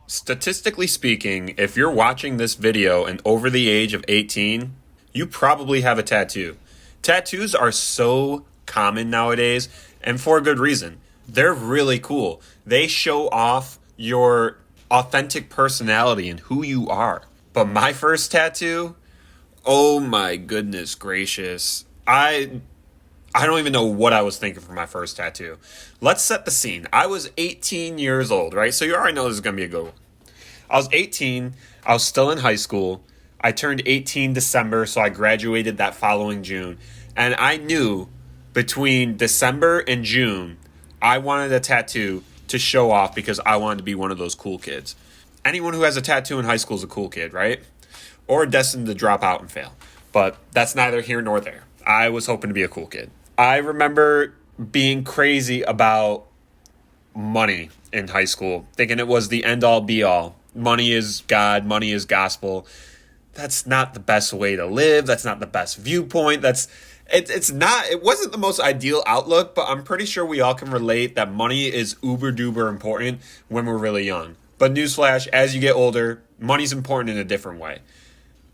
Statistically speaking, if you're watching this video and over the age of 18, you probably have a tattoo. Tattoos are so common nowadays, and for a good reason. They're really cool. They show off your authentic personality and who you are. But my first tattoo, oh my goodness gracious. I don't even know what I was thinking for my first tattoo. Let's set the scene. I was 18 years old, right? So you already know this is going to be a good one. I was 18. I was still in high school. I turned 18 December, so I graduated that following June. And I knew between December and June, I wanted a tattoo to show off because I wanted to be one of those cool kids. Anyone who has a tattoo in high school is a cool kid, right? Or destined to drop out and fail. But that's neither here nor there. I was hoping to be a cool kid. I remember being crazy about money in high school, thinking it was the end all be all. Money is God, money is gospel. That's not the best way to live. That's not the best viewpoint. It wasn't the most ideal outlook, but I'm pretty sure we all can relate that money is uber duper important when we're really young. But newsflash, as you get older, money's important in a different way.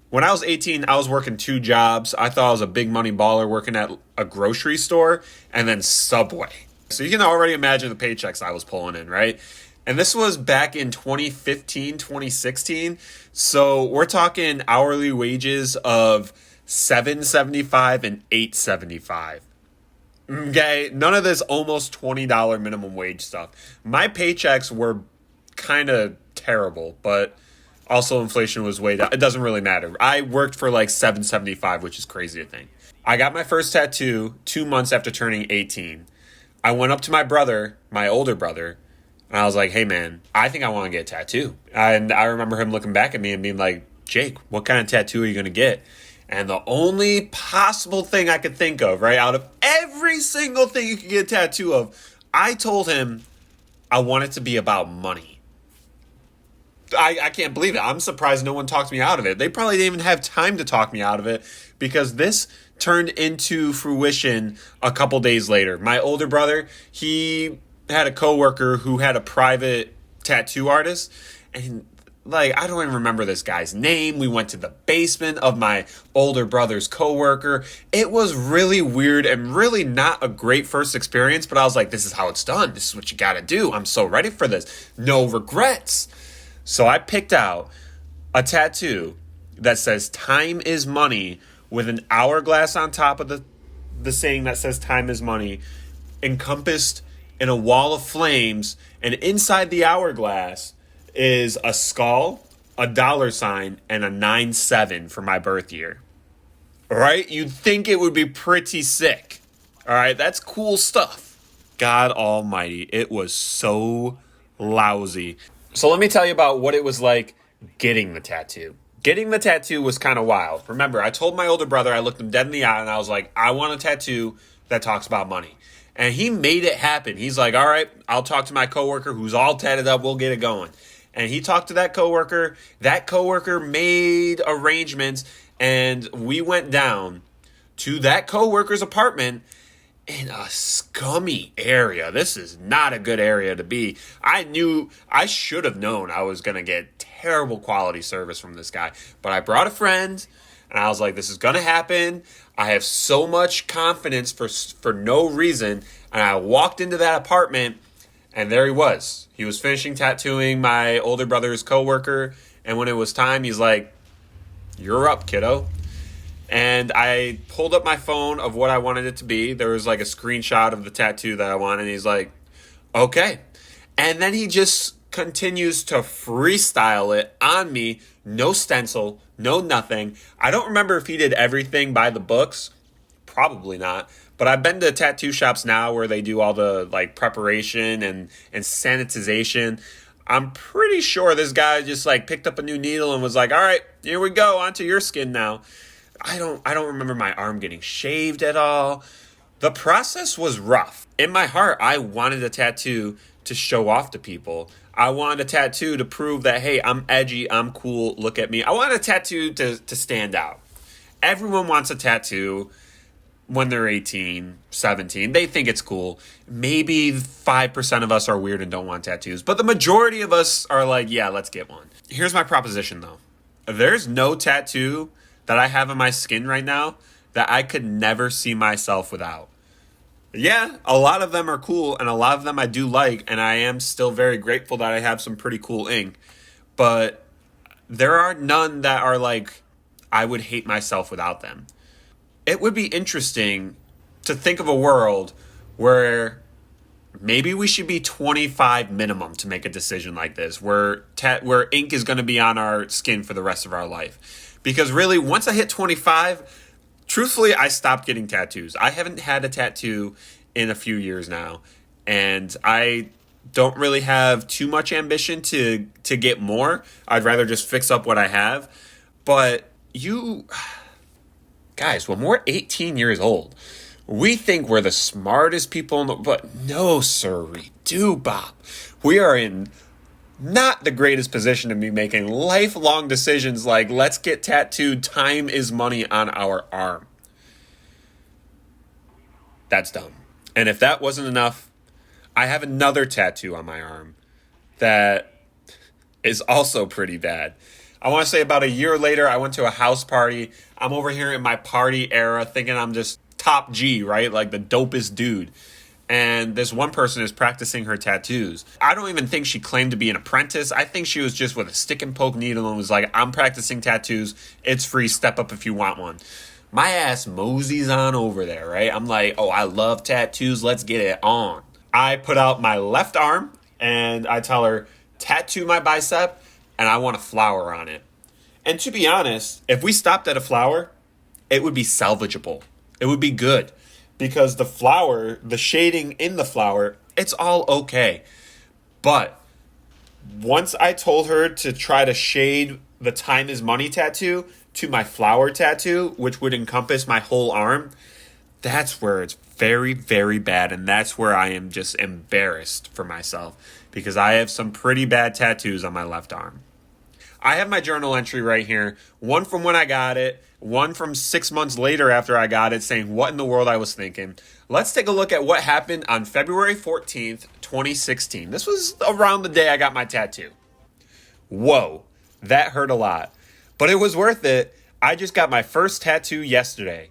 When I was 18, I was working 2 jobs. I thought I was a big money baller working at a grocery store and then Subway. So you can already imagine the paychecks I was pulling in, right? And this was back in 2015, 2016. So we're talking hourly wages of $7.75 and $8.75. Okay, none of this almost $20 minimum wage stuff. My paychecks were kind of terrible, but also inflation was way down. It doesn't really matter. I worked for like $7.75, which is crazy to think. I got my first tattoo 2 months after turning 18. I went up to my brother, my older brother, and I was like, hey man, I think I want to get a tattoo. And I remember him looking back at me and being like, Jake, what kind of tattoo are you going to get? And the only possible thing I could think of, right, out of every single thing you could get a tattoo of, I told him I want it to be about money. I can't believe it. I'm surprised no one talked me out of it. They probably didn't even have time to talk me out of it because this turned into fruition a couple days later. My older brother, he had a coworker who had a private tattoo artist, and like, I don't even remember this guy's name. We went to the basement of my older brother's coworker. It was really weird and really not a great first experience, but I was like, this is how it's done. This is what you got to do. I'm so ready for this. No regrets. So I picked out a tattoo that says time is money with an hourglass on top of the saying that says time is money, encompassed in a wall of flames, and inside the hourglass is a skull, a $sign, and a 9-7 for my birth year. All right? You'd think it would be pretty sick. All right? That's cool stuff. God almighty, it was so lousy. So let me tell you about what it was like getting the tattoo. Getting the tattoo was kind of wild. Remember, I told my older brother, I looked him dead in the eye, and I was like, I want a tattoo that talks about money. And he made it happen. He's like, all right, I'll talk to my coworker who's all tatted up. We'll get it going. And he talked to that coworker. That coworker made arrangements, and we went down to that coworker's apartment in a scummy area. This is not a good area to be. I should have known I was going to get terrible quality service from this guy. But I brought a friend, and I was like, this is going to happen. I have so much confidence for no reason. And I walked into that apartment, and there he was. He was finishing tattooing my older brother's coworker. And when it was time, he's like, you're up, kiddo. And I pulled up my phone of what I wanted it to be. There was like a screenshot of the tattoo that I wanted. And he's like, okay. And then he just continues to freestyle it on me. No stencil, no nothing. I don't remember if he did everything by the books. Probably not. But I've been to tattoo shops now where they do all the like preparation and sanitization. I'm pretty sure this guy just like picked up a new needle and was like, all right, here we go, onto your skin now. I don't remember my arm getting shaved at all. The process was rough. In my heart, I wanted a tattoo to show off to people. I wanted a tattoo to prove that, hey, I'm edgy, I'm cool, look at me. I wanted a tattoo to stand out. Everyone wants a tattoo. when they're 18, 17. They think it's cool. Maybe 5% of us are weird and don't want tattoos, but the majority of us are like, yeah, let's get one. Here's my proposition though. There's no tattoo that I have on my skin right now that I could never see myself without. Yeah, a lot of them are cool and a lot of them I do like, and I am still very grateful that I have some pretty cool ink. But there are none that are like, I would hate myself without them. It would be interesting to think of a world where maybe we should be 25 minimum to make a decision like this, where ink is going to be on our skin for the rest of our life. Because really, once I hit 25, truthfully, I stopped getting tattoos. I haven't had a tattoo in a few years now, and I don't really have too much ambition to get more. I'd rather just fix up what I have. But you guys, when we're 18 years old, we think we're the smartest people in the, but no, sir, we do, Bob. We are in not the greatest position to be making lifelong decisions like, let's get tattooed, time is money on our arm. That's dumb. And if that wasn't enough, I have another tattoo on my arm that is also pretty bad. I want to say about a year later, I went to a house party. I'm over here in my party era thinking I'm just top G, right? Like the dopest dude. And this one person is practicing her tattoos. I don't even think she claimed to be an apprentice. I think she was just with a stick and poke needle and was like, I'm practicing tattoos. It's free. Step up if you want one. My ass moseys on over there, right? I'm like, oh, I love tattoos. Let's get it on. I put out my left arm and I tell her, tattoo my bicep and I want a flower on it. And to be honest, if we stopped at a flower, it would be salvageable. It would be good because the flower, the shading in the flower, it's all okay. But once I told her to try to shade the time is money tattoo to my flower tattoo, which would encompass my whole arm, that's where it's very, very bad. And that's where I am just embarrassed for myself because I have some pretty bad tattoos on my left arm. I have my journal entry right here. One from when I got it, one from 6 months later after I got it, saying what in the world I was thinking. Let's take a look at what happened on February 14th, 2016. This was around the day I got my tattoo. Whoa, that hurt a lot. But it was worth it. I just got my first tattoo yesterday.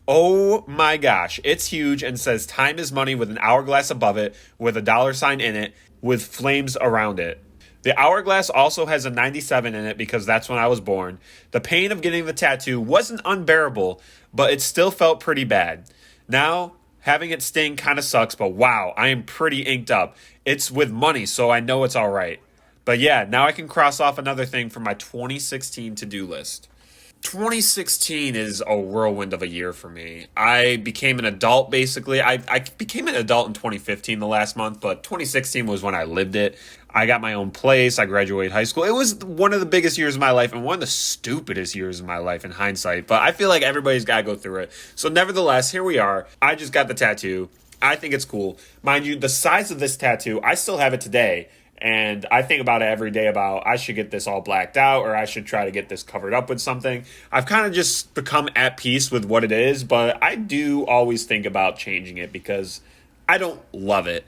Oh my gosh, it's huge and says time is money with an hourglass above it with a dollar sign in it with flames around it. The hourglass also has a 97 in it because that's when I was born. The pain of getting the tattoo wasn't unbearable, but it still felt pretty bad. Now, having it sting kind of sucks, but wow, I am pretty inked up. It's with money, so I know it's all right. But yeah, now I can cross off another thing from my 2016 to-do list. 2016 is a whirlwind of a year for me. I became an adult, basically. I became an adult in 2015, the last month, but 2016 was when I lived it. I got my own place. I graduated high school. It was one of the biggest years of my life and one of the stupidest years of my life in hindsight, but I feel like everybody's got to go through it. So nevertheless, here we are. I just got the tattoo. I think it's cool. Mind you, the size of this tattoo, I still have it today. And I think about it every day about I should get this all blacked out or I should try to get this covered up with something. I've kind of just become at peace with what it is, but I do always think about changing it because I don't love it.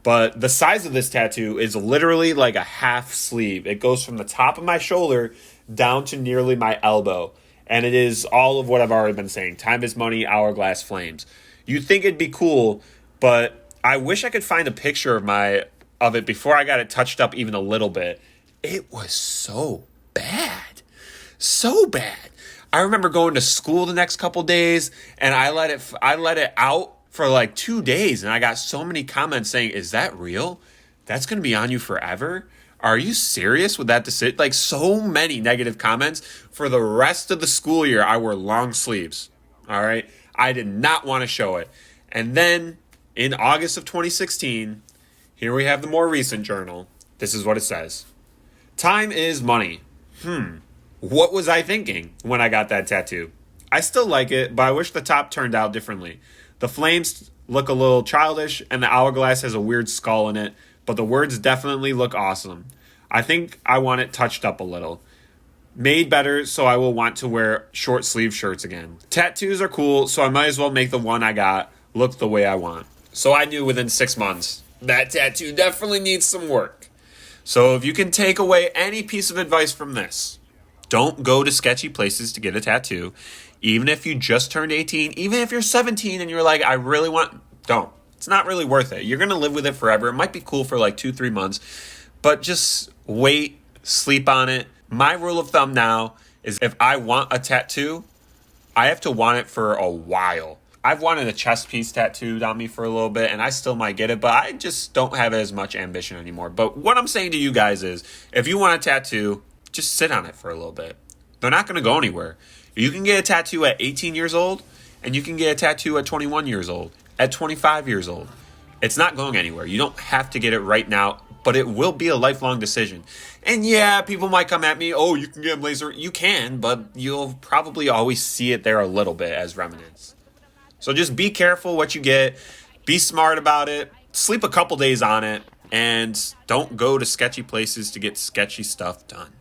But the size of this tattoo is literally like a half sleeve. It goes from the top of my shoulder down to nearly my elbow. And it is all of what I've already been saying. Time is money, hourglass flames. You'd think it'd be cool, but I wish I could find a picture of it before I got it touched up even a little bit. It was so bad. So bad. I remember going to school the next couple days and I let it out for like 2 days and I got so many comments saying, "Is that real? That's going to be on you forever? Are you serious with that decision?" Like so many negative comments. For the rest of the school year, I wore long sleeves. All right. I did not want to show it. And then in August of 2016, here we have the more recent journal. This is what it says. Time is money. What was I thinking when I got that tattoo? I still like it, but I wish the top turned out differently. The flames look a little childish, and the hourglass has a weird skull in it, but the words definitely look awesome. I think I want it touched up a little. made better so I will want to wear short sleeve shirts again. Tattoos are cool, so I might as well make the one I got look the way I want. So I knew within 6 months that tattoo definitely needs some work. So if you can take away any piece of advice from this, don't go to sketchy places to get a tattoo. Even if you just turned 18, even if you're 17 and you're like, I really want, don't. It's not really worth it. You're going to live with it forever. It might be cool for like 2-3 months, but just wait, sleep on it. My rule of thumb now is if I want a tattoo, I have to want it for a while. I've wanted a chest piece tattooed on me for a little bit, and I still might get it, but I just don't have as much ambition anymore. But what I'm saying to you guys is, if you want a tattoo, just sit on it for a little bit. They're not going to go anywhere. You can get a tattoo at 18 years old, and you can get a tattoo at 21 years old, at 25 years old. It's not going anywhere. You don't have to get it right now, but it will be a lifelong decision. And yeah, people might come at me, oh, you can get laser. You can, but you'll probably always see it there a little bit as remnants. So just be careful what you get. Be smart about it. Sleep a couple days on it. And don't go to sketchy places to get sketchy stuff done.